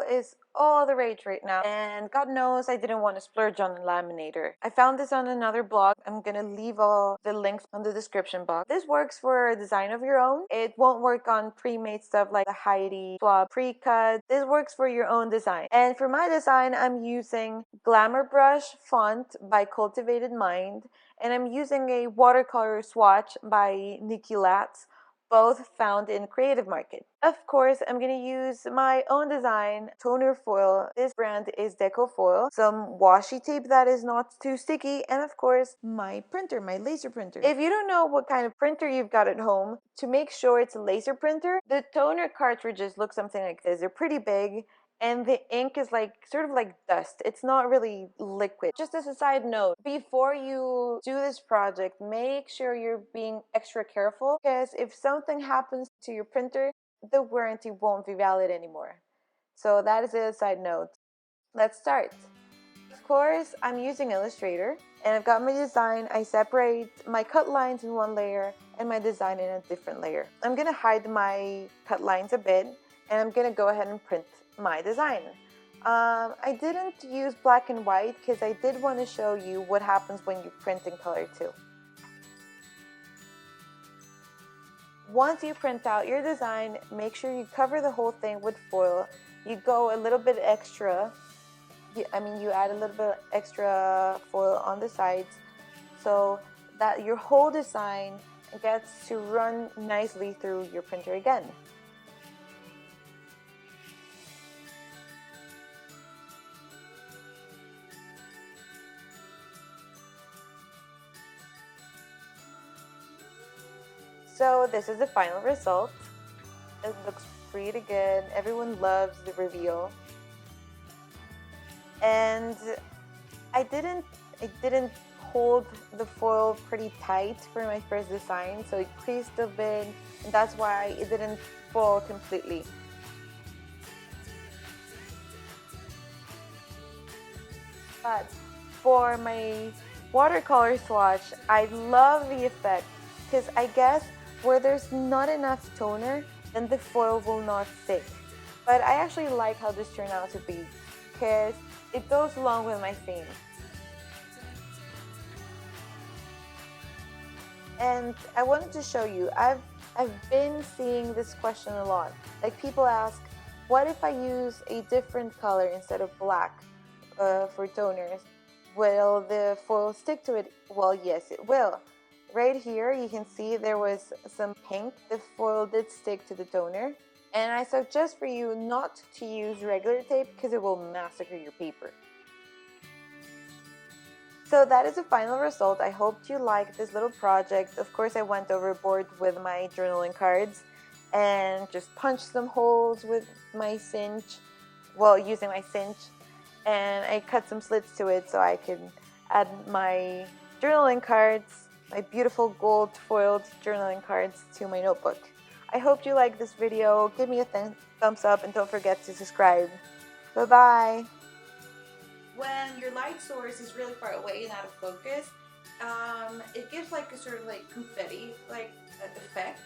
is all the rage right now, and God knows I didn't want to splurge on a laminator. I found this on another blog. I'm gonna leave all the links on the description box. This works for a design of your own. It won't work on pre-made stuff like the Heidi swab pre-cut. This works for your own design. And for my design, I'm using Glamour Brush font by Cultivated Mind, and I'm using a watercolor swatch by Nikki Latz, both found in Creative Market. Of course, I'm going to use my own design, toner foil. This brand is Deco Foil, some washi tape that is not too sticky, and of course, my printer, my laser printer. If you don't know what kind of printer you've got at home, to make sure it's a laser printer, the toner cartridges look something like this. They're pretty big, and the ink is like sort of like dust. It's not really liquid. Just as a side note, before you do this project, make sure you're being extra careful, because if something happens to your printer, the warranty won't be valid anymore. So that is a side note. Let's start. Of course, I'm using Illustrator, and I've got my design. I separate my cut lines in one layer and my design in a different layer. I'm gonna hide my cut lines a bit, and I'm gonna go ahead and print my design. I didn't use black and white because I did want to show you what happens when you print in color too. Once you print out your design, make sure you cover the whole thing with foil. You go a little bit extra. You add a little bit extra foil on the sides so that your whole design gets to run nicely through your printer again. So this is the final result. It looks pretty good. Everyone loves the reveal. And I didn't hold the foil pretty tight for my first design, so it creased a bit, and that's why it didn't fall completely. But for my watercolor swatch, I love the effect, because I guess where there's not enough toner, then the foil will not stick. But I actually like how this turned out to be, because it goes along with my theme. And I wanted to show you, I've been seeing this question a lot. Like, people ask, what if I use a different color instead of black for toners? Will the foil stick to it? Well, yes, it will. Right here, you can see there was some pink. The foil did stick to the toner. And I suggest for you not to use regular tape because it will massacre your paper. So that is the final result. I hope you liked this little project. Of course, I went overboard with my journaling cards and just punched some holes with my cinch, using my cinch, and I cut some slits to it so I could add my journaling cards, my beautiful gold foiled journaling cards, to my notebook. I hope you liked this video. Give me a thumbs up and don't forget to subscribe. Bye-bye. When your light source is really far away and out of focus, it gives like a sort of like confetti like effect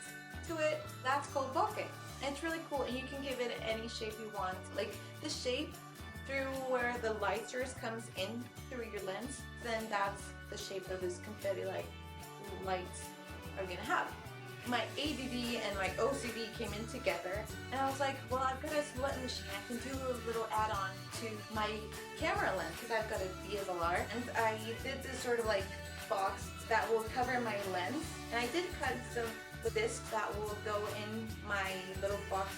to it. That's called bokeh, and it's really cool, and you can give it any shape you want. Like the shape through where the light source comes in through your lens, then that's the shape of this confetti like lights are gonna have. My ADD and my OCD came in together, and I was like, well, I've got a split machine. I can do a little add-on to my camera lens because I've got a DSLR, and I did this sort of like box that will cover my lens, and I did cut some discs that will go in my little box